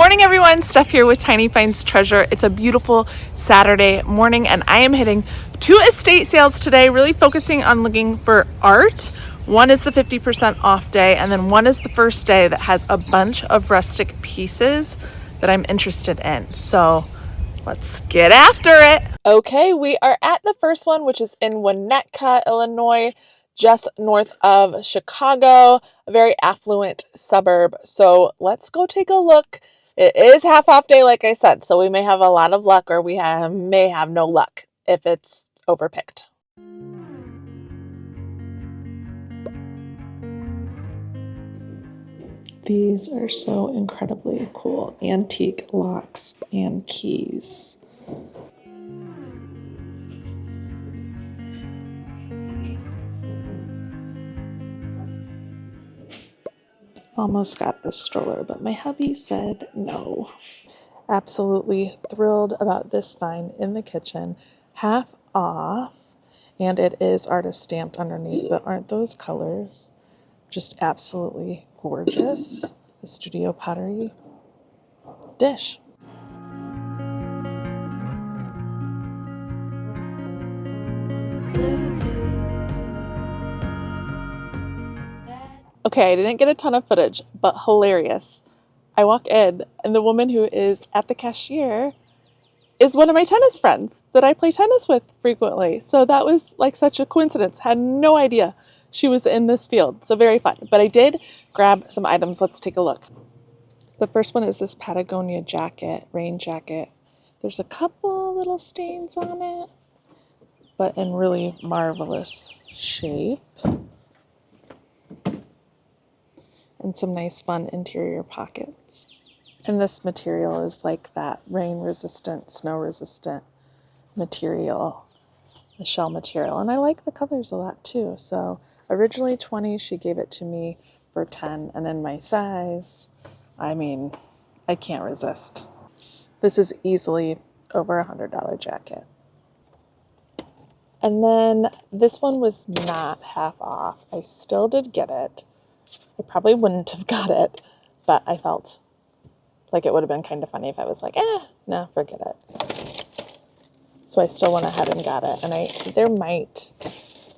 morning, everyone. Steph here with Tiny Finds Treasure. It's a beautiful Saturday morning, and I am hitting 2 estate sales today, really focusing on looking for art. One is the 50% off day, and then one is the first day that has a bunch of rustic pieces that I'm interested in. So let's get after it. Okay, we are at the first one, which is in Winnetka, Illinois, just north of Chicago, a very affluent suburb. So let's go take a look. It is half off day, like I said, so we may have a lot of luck, or we may have no luck if it's overpicked. These are so incredibly cool. Antique locks and keys. Almost got this stroller, but my hubby said no. Absolutely thrilled about this find in the kitchen. Half off, and it is artist stamped underneath, but aren't those colors just absolutely gorgeous? The studio pottery dish. Okay, I didn't get a ton of footage, but hilarious. I walk in, and the woman who is at the cashier is one of my tennis friends that I play tennis with frequently. So that was like such a coincidence. Had no idea she was in this field. So very fun. But I did grab some items. Let's take a look. The first one is this Patagonia jacket, rain jacket. There's a couple little stains on it, but in really marvelous shape. And some nice fun interior pockets. And this material is like that rain resistant, snow resistant material, the shell material. And I like the colors a lot too. So originally 20, she gave it to me for 10. And in my size, I mean, I can't resist. This is easily over $100 jacket. And then this one was not half off. I still did get it. I probably wouldn't have got it, but I felt like it would have been kind of funny if I was like, no, forget it. So I still went ahead and got it. And there might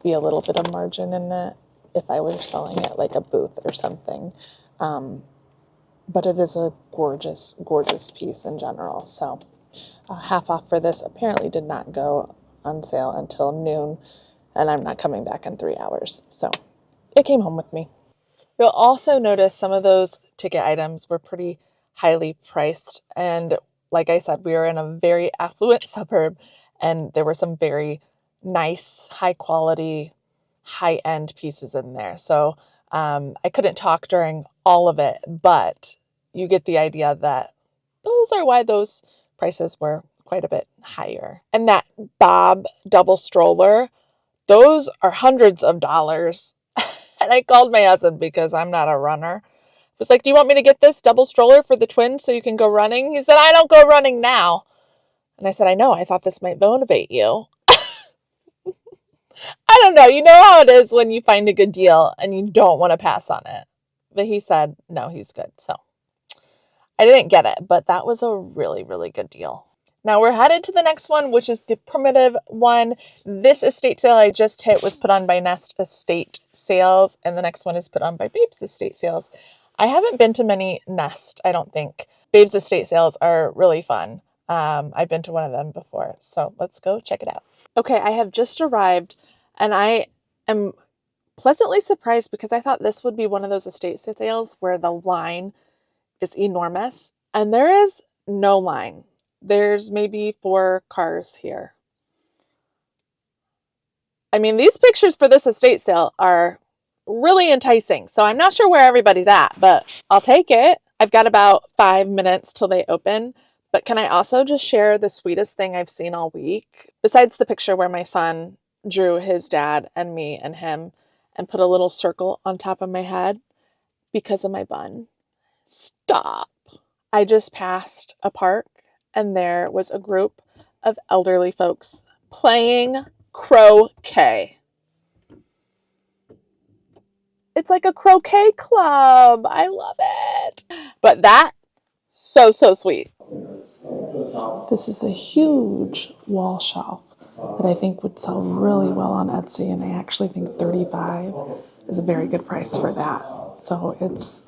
be a little bit of margin in it if I were selling it like a booth or something. But it is a gorgeous, gorgeous piece in general. So half off for this apparently did not go on sale until noon, and I'm not coming back in 3 hours. So it came home with me. You'll also notice some of those ticket items were pretty highly priced. And like I said, we are in a very affluent suburb, and there were some very nice, high quality, high end pieces in there. So I couldn't talk during all of it, but you get the idea that those are why those prices were quite a bit higher. And that Bob double stroller, those are hundreds of dollars. And I called my husband because I'm not a runner. I was like, do you want me to get this double stroller for the twins so you can go running? He said, I don't go running now. And I said, I know. I thought this might motivate you. I don't know. You know how it is when you find a good deal and you don't want to pass on it. But he said, no, he's good. So I didn't get it, but that was a really, really good deal. Now we're headed to the next one, which is the primitive one. This estate sale I just hit was put on by Nest Estate Sales, and the next one is put on by Babes Estate Sales. I haven't been to many Nest, I don't think. Babes Estate Sales are really fun. I've been to one of them before, so let's go check it out. Okay, I have just arrived, and I am pleasantly surprised because I thought this would be one of those estate sales where the line is enormous, and there is no line. There's maybe 4 cars here. I mean, these pictures for this estate sale are really enticing. So I'm not sure where everybody's at, but I'll take it. I've got about 5 minutes till they open. But can I also just share the sweetest thing I've seen all week? Besides the picture where my son drew his dad and me and him and put a little circle on top of my head because of my bun. Stop. I just passed a park, and there was a group of elderly folks playing croquet. It's like a croquet club. I love it. But that So, so sweet. This is a huge wall shelf that I think would sell really well on Etsy, and I actually think $35 is a very good price for that. So it's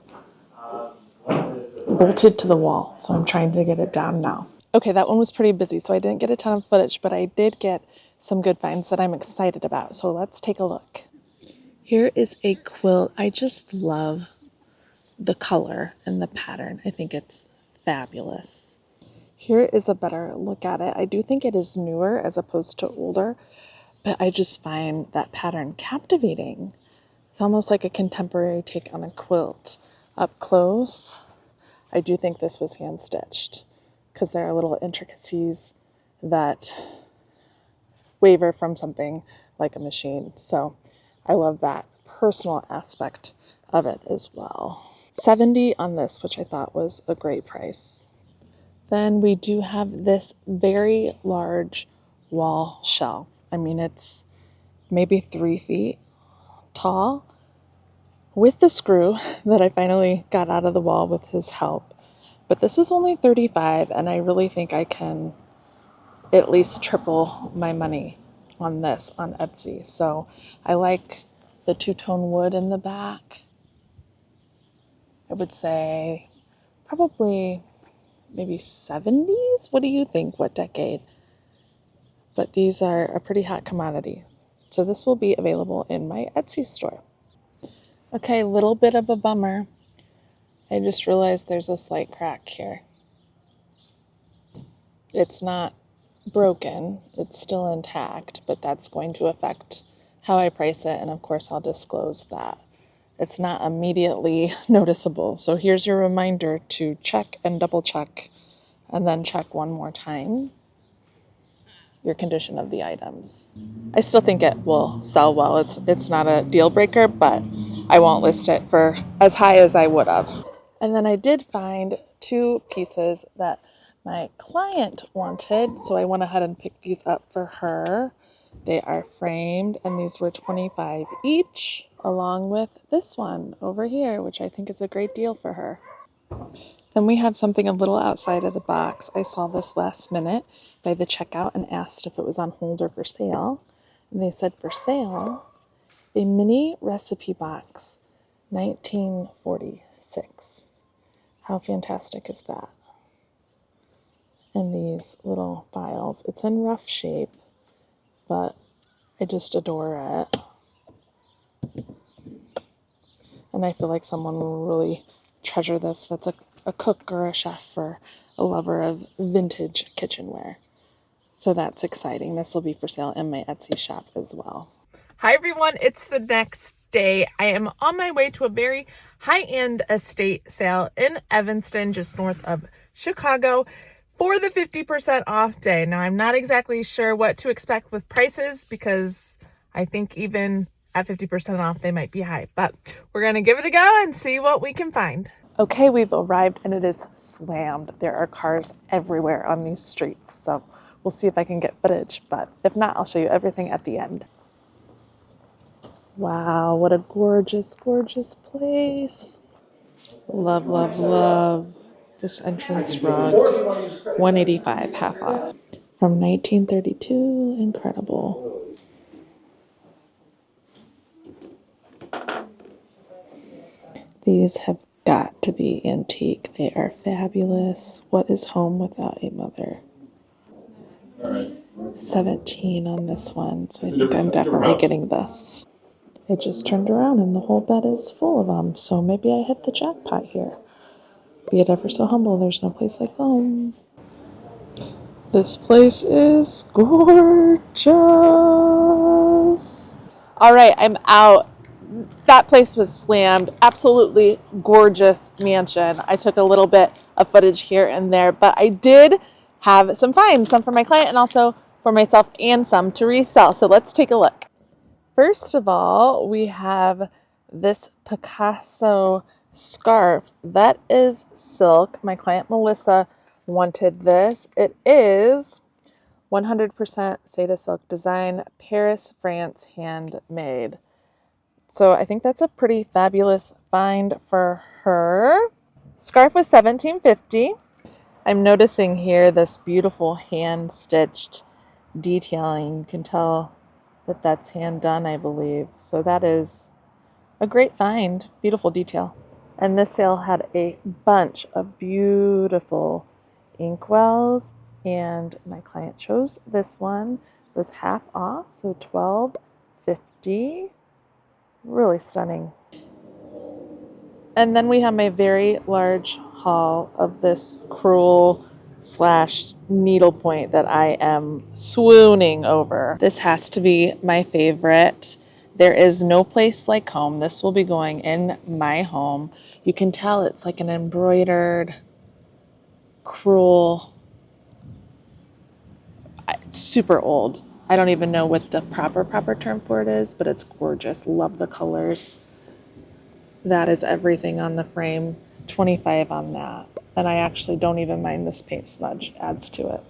bolted to the wall, so I'm trying to get it down now. Okay, that one was pretty busy, so I didn't get a ton of footage, but I did get some good finds that I'm excited about. So let's take a look. Here is a quilt. I just love the color and the pattern. I think it's fabulous. Here is a better look at it. I do think it is newer as opposed to older, but I just find that pattern captivating. It's almost like a contemporary take on a quilt. Up close, I do think this was hand stitched because there are little intricacies that waver from something like a machine. So I love that personal aspect of it as well. $70 on this, which I thought was a great price. Then we do have this very large wall shelf. I mean, it's maybe 3 feet tall with the screw that I finally got out of the wall with his help. But this is only $35, and I really think I can at least triple my money on this on Etsy. So I like the two-tone wood in the back. I would say probably maybe 70s. What do you think? What decade? But these are a pretty hot commodity. So this will be available in my Etsy store. Okay, little bit of a bummer. I just realized there's a slight crack here. It's not broken, it's still intact, but that's going to affect how I price it, and of course I'll disclose that. It's not immediately noticeable, so here's your reminder to check and double check, and then check one more time your condition of the items. I still think it will sell well. It's not a deal breaker, but I won't list it for as high as I would have. And then I did find 2 pieces that my client wanted, so I went ahead and picked these up for her. They are framed, and these were $25 each, along with this one over here, which I think is a great deal for her. Then we have something a little outside of the box. I saw this last minute by the checkout and asked if it was on hold or for sale. And they said for sale, a mini recipe box, 1946. How fantastic is that? And these little files. It's in rough shape, but I just adore it. And I feel like someone will really treasure this. That's a cook or a chef or a lover of vintage kitchenware. So that's exciting. This will be for sale in my Etsy shop as well. Hi everyone, it's the next day. I am on my way to a very high-end estate sale in Evanston, just north of Chicago, for the 50% off day. Now, I'm not exactly sure what to expect with prices because I think even at 50% off, they might be high, but we're going to give it a go and see what we can find. Okay, we've arrived and it is slammed. There are cars everywhere on these streets, so we'll see if I can get footage, but if not, I'll show you everything at the end. Wow, what a gorgeous, gorgeous place. Love, love, love this entrance rug. $185, half off. From 1932, incredible. These have got to be antique. They are fabulous. What is home without a mother? 17 on this one, so I think I'm definitely getting this. I just turned around and the whole bed is full of them, so maybe I hit the jackpot here. Be it ever so humble, there's no place like home. This place is gorgeous. All right, I'm out. That place was slammed. Absolutely gorgeous mansion. I took a little bit of footage here and there, but I did have some finds, some for my client and also for myself and some to resell. So let's take a look. First of all, we have this Picasso scarf. That is silk. My client Melissa wanted this. It is 100% Seda silk design, Paris, France, handmade. So I think that's a pretty fabulous find for her. Scarf was $17.50. I'm noticing here this beautiful hand-stitched detailing. You can tell that that's hand done, I believe. So that is a great find. Beautiful detail. And this sale had a bunch of beautiful inkwells, and my client chose this one. It was half off, so $12.50. Really stunning. And then we have my very large haul of this crewel slash needlepoint that I am swooning over. This has to be my favorite. There is no place like home. This will be going in my home. You can tell it's like an embroidered crewel. It's super old. I don't even know what the proper term for it is, but it's gorgeous. Love the colors. That is everything on the frame. 25 on that. And I actually don't even mind this paint smudge. Adds to it.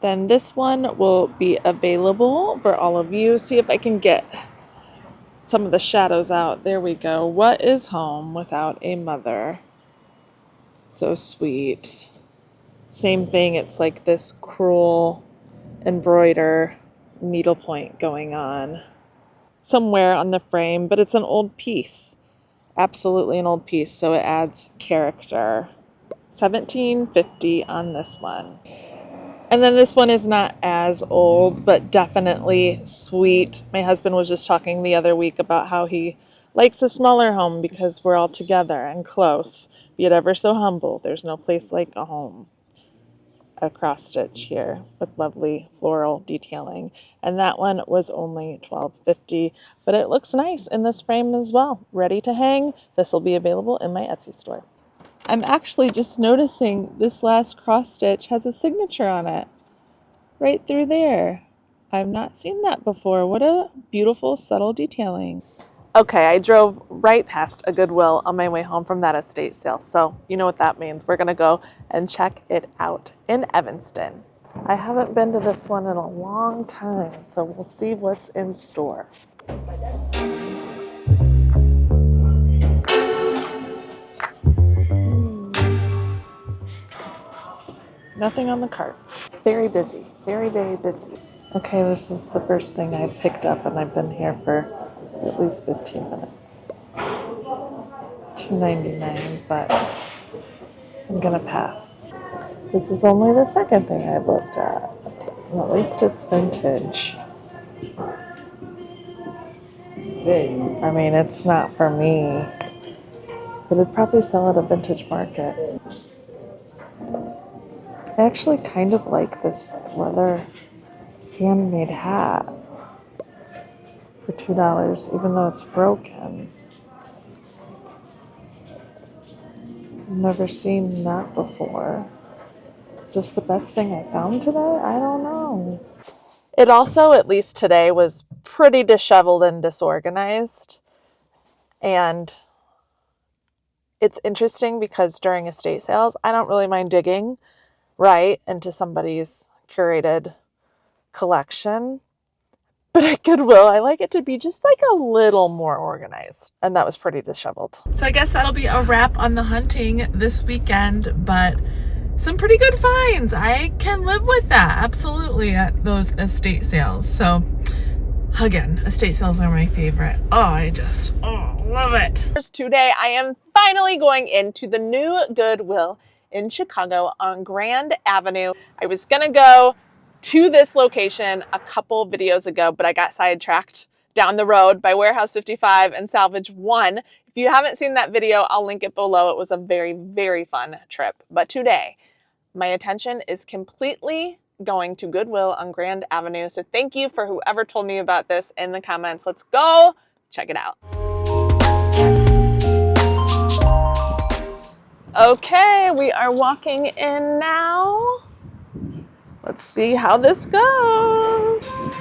Then this one will be available for all of you. See if I can get some of the shadows out. There we go. What is home without a mother? So sweet. Same thing. It's like this crewel embroider needlepoint going on somewhere on the frame, but it's an old piece. Absolutely an old piece, so it adds character. $17.50 on this one. And then this one is not as old, but definitely sweet. My husband was just talking the other week about how he likes a smaller home because we're all together and close. Be it ever so humble, there's no place like a home. A cross stitch here with lovely floral detailing, and that one was only $12.50, but it looks nice in this frame as well, ready to hang. This will be available in my Etsy store. I'm actually just noticing this last cross stitch has a signature on it right through there. I've not seen that before. What a beautiful subtle detailing. Okay, I drove right past a Goodwill on my way home from that estate sale, so you know what that means. We're gonna go and check it out in Evanston. I haven't been to this one in a long time, so we'll see what's in store. Nothing on the carts. Very busy, very, very busy. Okay, this is the first thing I picked up, and I've been here for at least 15 minutes. $2.99, but I'm gonna pass. This is only the second thing I've looked at. At least it's vintage. I mean, it's not for me, but it'd probably sell at a vintage market. I actually kind of like this leather handmade hat for $2, even though it's broken. I've never seen that before. Is this the best thing I found today? I don't know. It also, at least today, was pretty disheveled and disorganized. And it's interesting because during estate sales, I don't really mind digging right into somebody's curated collection. But at Goodwill, I like it to be just like a little more organized. And that was pretty disheveled. So I guess that'll be a wrap on the hunting this weekend, but some pretty good finds. I can live with that, absolutely, at those estate sales. So again, estate sales are my favorite. I love it. Today, I am finally going into the new Goodwill in Chicago on Grand Avenue. I was gonna go to this location a couple videos ago, but I got sidetracked down the road by Warehouse 55 and Salvage 1. If you haven't seen that video, I'll link it below. It was a very, very fun trip. But today, my attention is completely going to Goodwill on Grand Avenue. So thank you for whoever told me about this in the comments. Let's go check it out. Okay, we are walking in now. Let's see how this goes.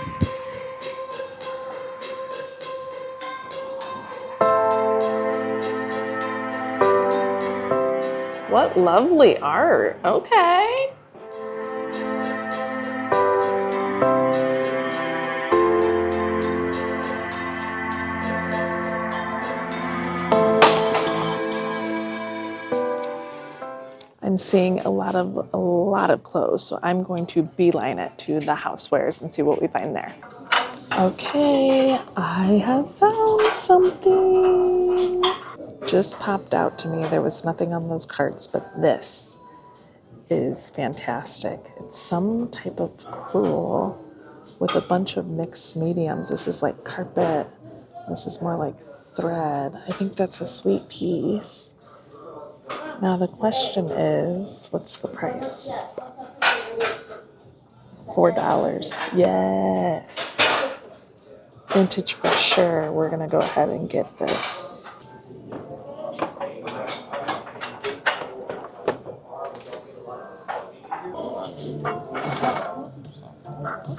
What lovely art. Okay. seeing a lot of clothes, so I'm going to beeline it to the housewares and see what we find there. Okay, I have found something. Just popped out to me. There was nothing on those carts, but this is fantastic. It's some type of crewel with a bunch of mixed mediums. This is like carpet. This is more like thread. I think that's a sweet piece. Now the question is, what's the price? $4. Yes. Vintage for sure. We're gonna go ahead and get this.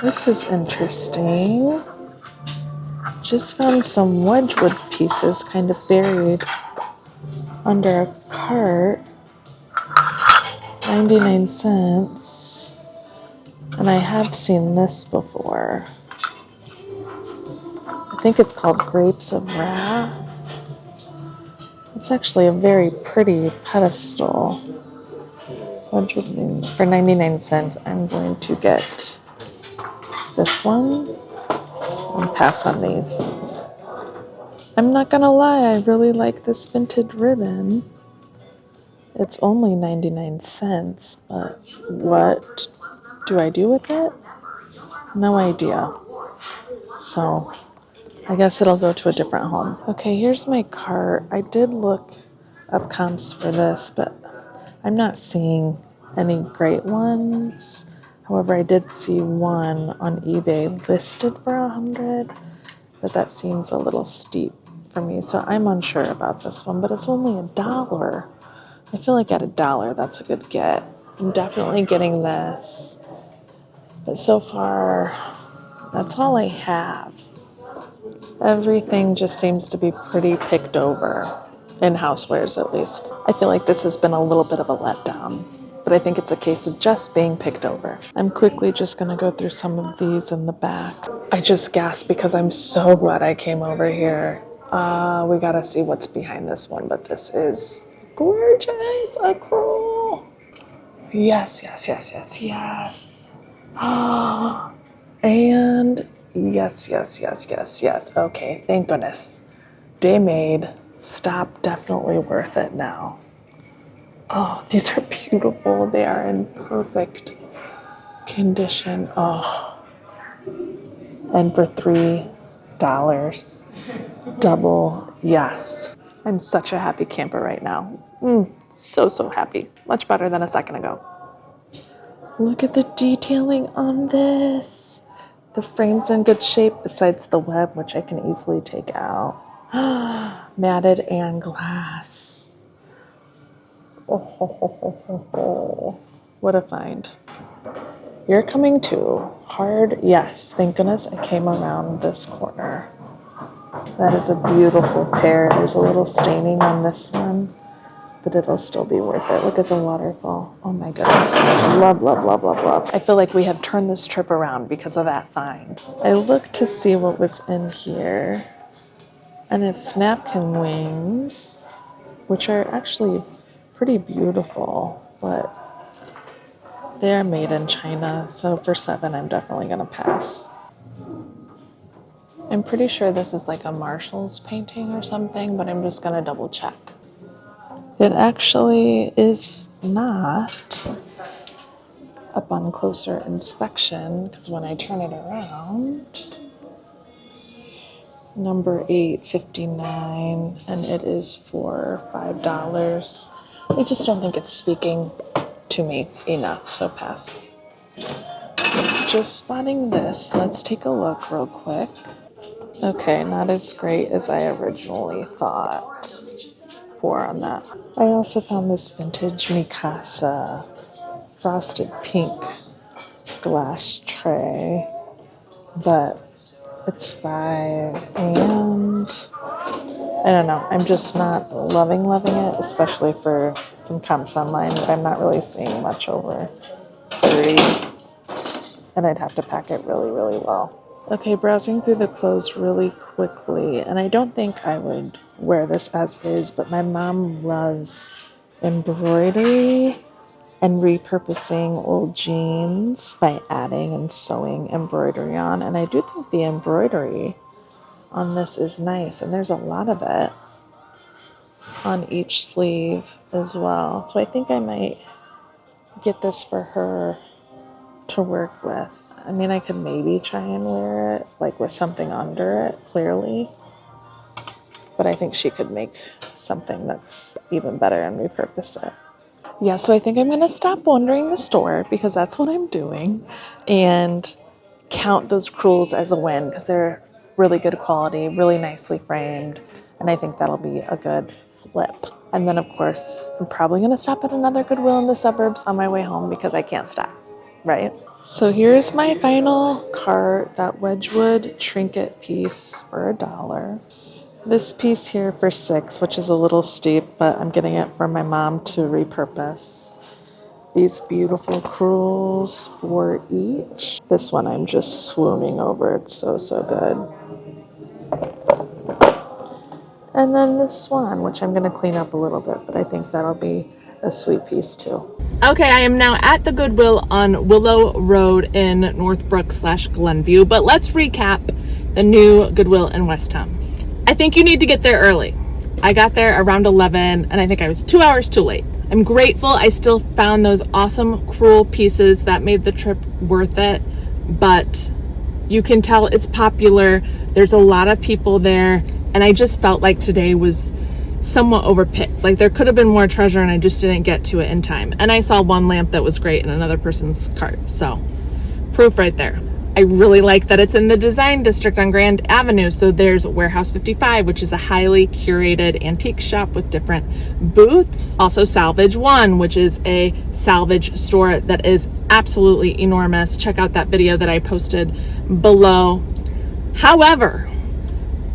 This is interesting. Just found some Wedgwood pieces kind of buried under a cart. 99 cents. And I have seen this before. I think it's called Grapes of Wrath. It's actually a very pretty pedestal. Wedgwood for 99 cents. I'm going to get this one and pass on these. I'm not gonna lie, I really like this vintage ribbon. It's only 99 cents, but what do I do with it? No idea. So I guess it'll go to a different home. Okay, here's my cart. I did look up comps for this, but I'm not seeing any great ones. However, I did see one on eBay listed for $100, but that seems a little steep for me, so I'm unsure about this one, but it's only $1. I feel like at $1, that's a good get. I'm definitely getting this, but so far, that's all I have. Everything just seems to be pretty picked over, in housewares at least. I feel like this has been a little bit of a letdown, but I think it's a case of just being picked over. I'm quickly just gonna go through some of these in the back. I just gasped because I'm so glad I came over here. We gotta see what's behind this one, but this is gorgeous, a crewel. Yes, yes, yes, yes, yes. And yes, yes, yes, yes, yes. Okay, thank goodness. Day made, stop, definitely worth it now. Oh, these are beautiful. They are in perfect condition. Oh, and for $3, double yes. I'm such a happy camper right now. So happy. Much better than a second ago. Look at the detailing on this. The frame's in good shape besides the web, which I can easily take out. Matted and glass. Oh, what a find. You're coming too. Hard, yes. Thank goodness I came around this corner. That is a beautiful pair. There's a little staining on this one, but it'll still be worth it. Look at the waterfall. Oh my goodness. Love, love, love, love, love. I feel like we have turned this trip around because of that find. I looked to see what was in here, and it's napkin wings, which are actually pretty beautiful, but they're made in China, so for $7, I'm definitely gonna pass. I'm pretty sure this is like a Marshall's painting or something, but I'm just gonna double check. It actually is not upon closer inspection, because when I turn it around, number 859, and it is for $5. I just don't think it's speaking to me enough, so pass. Just spotting this. Let's take a look real quick. Okay, not as great as I originally thought. 4 on that. I also found this vintage Mikasa frosted pink glass tray, but it's 5, and I don't know, I'm just not loving it, especially for some comps online that I'm not really seeing much over 30, and I'd have to pack it really, really well. Okay, browsing through the clothes really quickly, and I don't think I would wear this as is, but my mom loves embroidery and repurposing old jeans by adding and sewing embroidery on. And I do think the embroidery on this is nice, and there's a lot of it on each sleeve as well. So I think I might get this for her to work with. I mean, I could maybe try and wear it like with something under it, clearly. But I think she could make something that's even better and repurpose it. Yeah, so I think I'm going to stop wandering the store, because that's what I'm doing, and count those crewels as a win, because they're really good quality, really nicely framed, and I think that'll be a good flip. And then, of course, I'm probably going to stop at another Goodwill in the suburbs on my way home, because I can't stop, right? So here's my final cart, that Wedgwood trinket piece for $1. This piece here for $6, which is a little steep, but I'm getting it for my mom to repurpose. These beautiful crewels for each. This one I'm just swooning over. It's so, so good. And then this one, which I'm going to clean up a little bit, but I think that'll be a sweet piece too. Okay, I am now at the Goodwill on Willow Road in Northbrook / Glenview, but let's recap the new Goodwill in Westtown. I think you need to get there early. I got there around 11, and I think I was 2 hours too late. I'm grateful I still found those awesome crewel pieces that made the trip worth it, but you can tell it's popular. There's a lot of people there, and I just felt like today was somewhat overpicked. Like there could have been more treasure, and I just didn't get to it in time. And I saw one lamp that was great in another person's cart, so proof right there. I really like that it's in the design district on Grand Avenue. So there's Warehouse 55, which is a highly curated antique shop with different booths. Also Salvage One, which is a salvage store that is absolutely enormous. Check out that video that I posted below. However,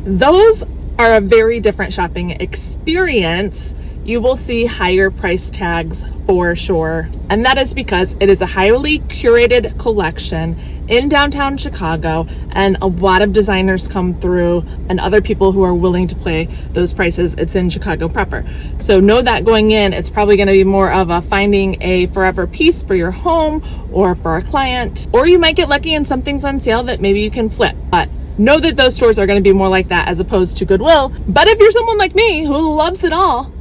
those are a very different shopping experience. You will see higher price tags for sure. And that is because it is a highly curated collection in downtown Chicago, and a lot of designers come through and other people who are willing to pay those prices. It's in Chicago proper. So know that going in, it's probably going to be more of a finding a forever piece for your home or for a client, or you might get lucky and something's on sale that maybe you can flip. But know that those stores are going to be more like that as opposed to Goodwill. But if you're someone like me who loves it all,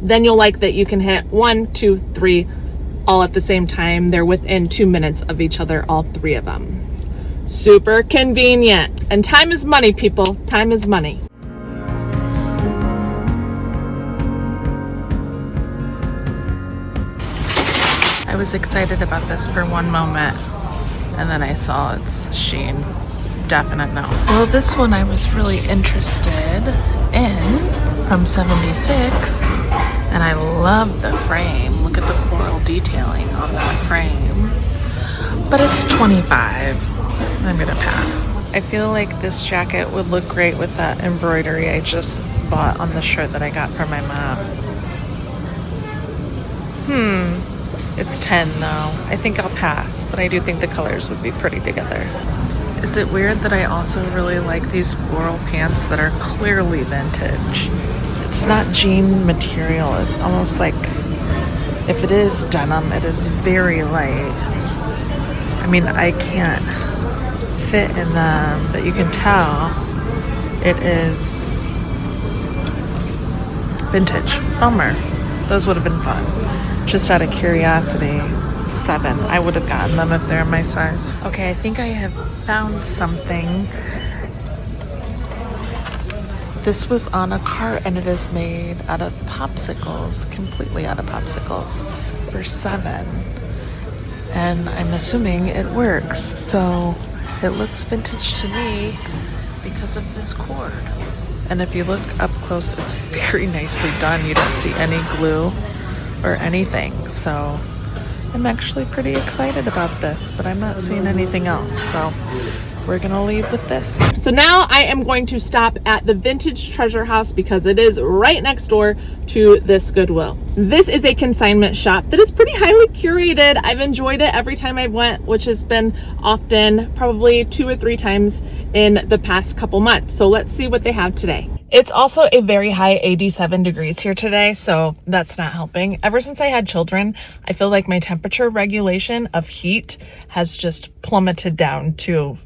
then you'll like that you can hit 1, 2, 3 all at the same time. They're within 2 minutes of each other, all 3 of them. Super convenient. And time is money, people. Time is money. I was excited about this for one moment, and then I saw its sheen. Definite no. Well, this one I was really interested in, from 76, and I love the frame. Look at the floral detailing on that frame. But it's $25. I'm gonna pass. I feel like this jacket would look great with that embroidery I just bought on the shirt that I got from my mom. It's 10 though. I think I'll pass, but I do think the colors would be pretty together. Is it weird that I also really like these floral pants that are clearly vintage? It's not jean material. It's almost like, if it is denim, it is very light. I mean, I can't fit in them, but you can tell it is vintage. Bummer. Those would have been fun. Just out of curiosity. 7. I would have gotten them if they're my size. Okay, I think I have found something. This was on a cart, and it is made out of popsicles, completely out of popsicles, for 7. And I'm assuming it works. So it looks vintage to me because of this cord. And if you look up close, it's very nicely done. You don't see any glue or anything. So I'm actually pretty excited about this, but I'm not seeing anything else. So we're gonna leave with this. So now I am going to stop at the Vintage Treasure House because it is right next door to this Goodwill. This is a consignment shop that is pretty highly curated. I've enjoyed it every time I went, which has been often, probably 2 or 3 times in the past couple months. So let's see what they have today. It's also a very high 87 degrees here today, so that's not helping. Ever since I had children, I feel like my temperature regulation of heat has just plummeted down to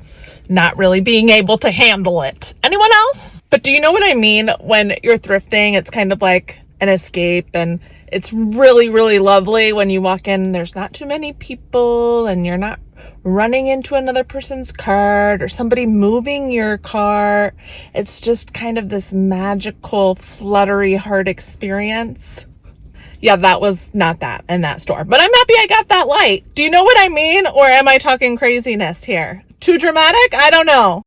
not really being able to handle it. Anyone else? But do you know what I mean? When you're thrifting, it's kind of like an escape, and it's really, really lovely when you walk in, there's not too many people and you're not running into another person's cart or somebody moving your cart. It's just kind of this magical, fluttery heart experience. Yeah, that was not that in that store, but I'm happy I got that light. Do you know what I mean? Or am I talking craziness here? Too dramatic? I don't know.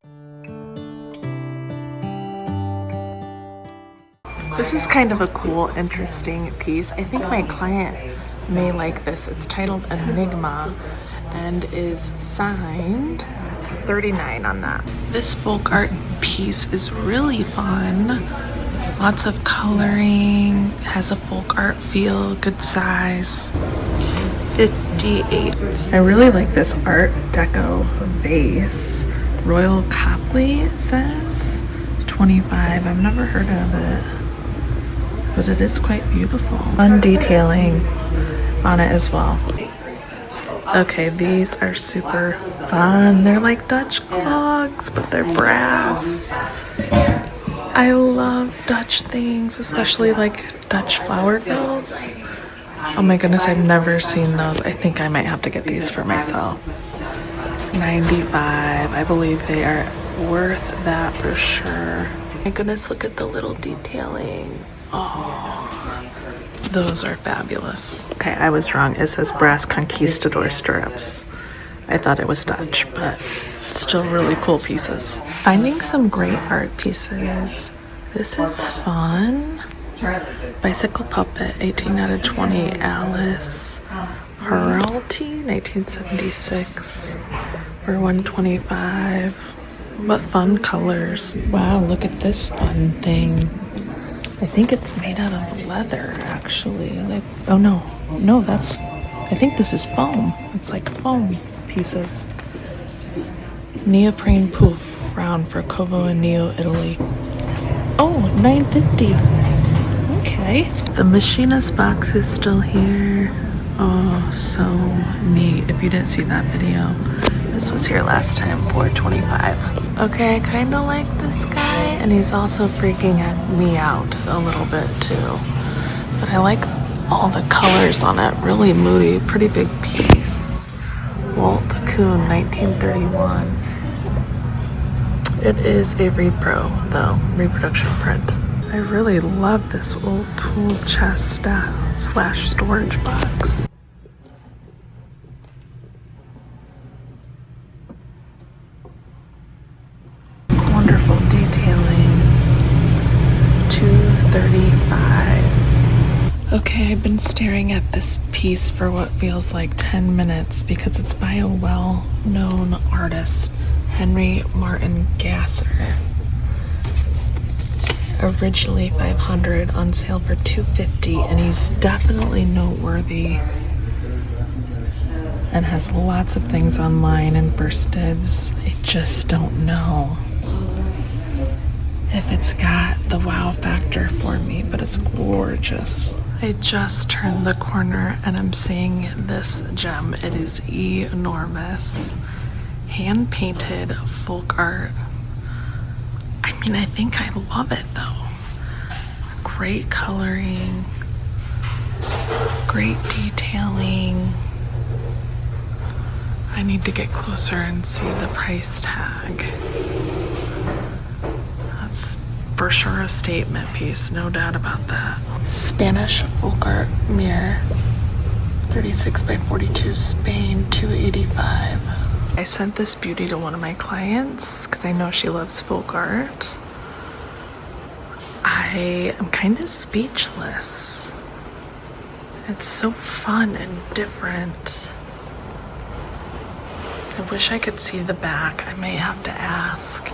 This is kind of a cool, interesting piece. I think my client may like this. It's titled Enigma and is signed 39 on that. This folk art piece is really fun. Lots of coloring, has a folk art feel, good size. 58. I really like this Art Deco vase. Royal Copley, it says. 25. I've never heard of it, but it is quite beautiful. Fun detailing on it as well. Okay, these are super fun. They're like Dutch clogs, but they're brass. I love Dutch things, especially like Dutch flower girls. Oh my goodness, I've never seen those. I think I might have to get these for myself. 95. I believe they are worth that for sure. My goodness, look at the little detailing. Oh, those are fabulous. Okay, I was wrong. It says brass conquistador stirrups. I thought it was Dutch, but still really cool pieces. Finding some great art pieces. This is fun. Bicycle puppet, 18 out of 20. Alice Haralty, 1976 for 125. What fun colors. Wow, look at this fun thing. I think it's made out of leather, actually. Like, oh no, I think this is foam. It's like foam pieces. Neoprene poof, round for Como and Neo, Italy. Oh, $9.50. Okay. The machinist box is still here. Oh, so neat. If you didn't see that video, this was here last time for $25. Okay, I kind of like this guy, and he's also freaking me out a little bit too. But I like all the colors on it. Really moody, pretty big piece. Walt Kuhn, 1931. It is a repro, though, reproduction print. I really love this old tool chest slash storage box. Wonderful detailing. $235. Okay, I've been staring at this piece for what feels like 10 minutes because it's by a well-known artist, Henry Martin Gasser. Originally $500, on sale for $250, and he's definitely noteworthy and has lots of things online and first dibs. I just don't know if it's got the wow factor for me, but it's gorgeous. I just turned the corner and I'm seeing this gem. It is enormous. Hand painted folk art. I mean, I think I love it though. Great coloring, great detailing. I need to get closer and see the price tag. That's for sure a statement piece, no doubt about that. Spanish folk art mirror, 36 by 42, Spain, $285. I sent this beauty to one of my clients because I know she loves folk art. I am kind of speechless. It's so fun and different. I wish I could see the back. I may have to ask.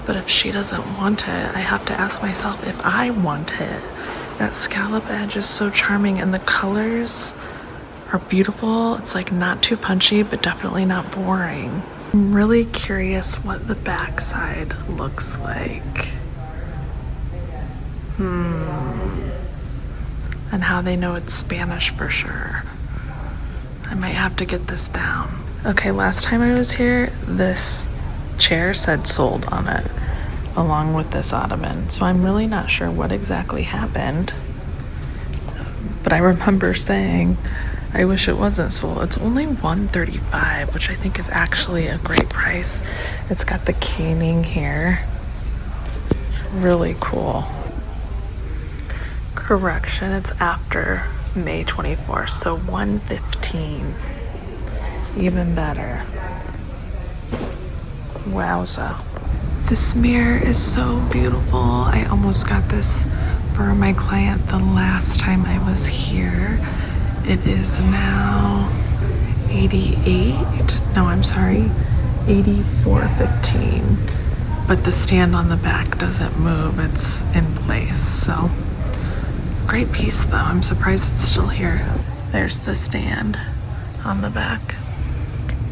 But if she doesn't want it, I have to ask myself if I want it. That scallop edge is so charming, and the colors are beautiful. It's like not too punchy, but definitely not boring. I'm really curious what the backside looks like. And how they know it's Spanish for sure. I might have to get this down. Okay, last time I was here, this chair said sold on it, along with this ottoman. So I'm really not sure what exactly happened. But I remember saying, I wish it wasn't sold. It's only $135, which I think is actually a great price. It's got the caning here. Really cool. Correction, it's after May 24th, so 115. Even better. Wowza. This mirror is so beautiful. I almost got this for my client the last time I was here. It is now 84.15. But the stand on the back doesn't move, it's in place. So great piece though. I'm surprised it's still here. There's the stand on the back.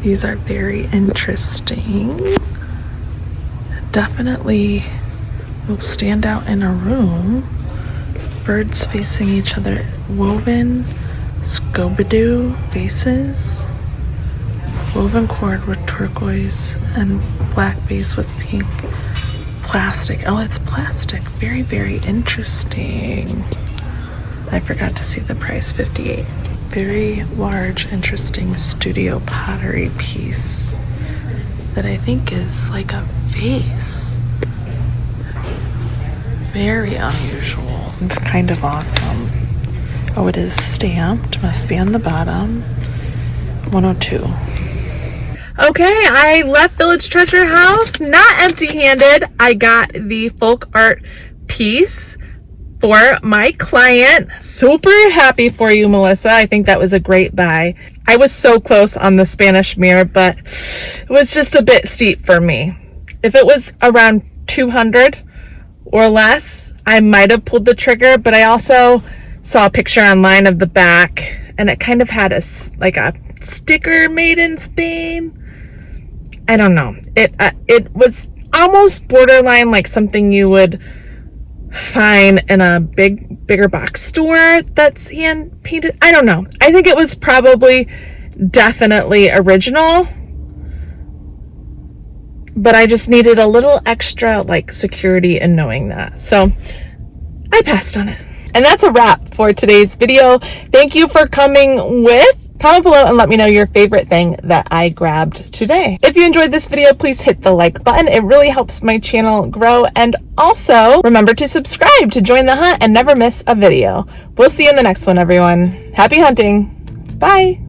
These are very interesting. Definitely will stand out in a room. Birds facing each other. Woven Scooby-Doo faces. Woven cord with turquoise and black base with pink plastic. Oh, it's plastic. Very, very interesting. I forgot to see the price, $58. Very large, interesting studio pottery piece that I think is like a vase. Very unusual and kind of awesome. Oh, it is stamped. Must be on the bottom. 102. Okay, I left Village Treasure House not empty-handed. I got the folk art piece for my client. Super happy for you, Melissa. I think that was a great buy. I was so close on the Spanish mirror, but it was just a bit steep for me. If it was around 200 or less, I might have pulled the trigger, but I also saw a picture online of the back, and it kind of had a sticker made in Spain. I don't know. It was almost borderline like something you would find in a bigger box store that's hand painted. I don't know. I think it was probably definitely original, but I just needed a little extra security in knowing that. So I passed on it. And that's a wrap for today's video. Thank you for coming with. Comment below and let me know your favorite thing that I grabbed today. If you enjoyed this video, please hit the like button. It really helps my channel grow. And also remember to subscribe to join the hunt and never miss a video. We'll see you in the next one, everyone. Happy hunting. Bye.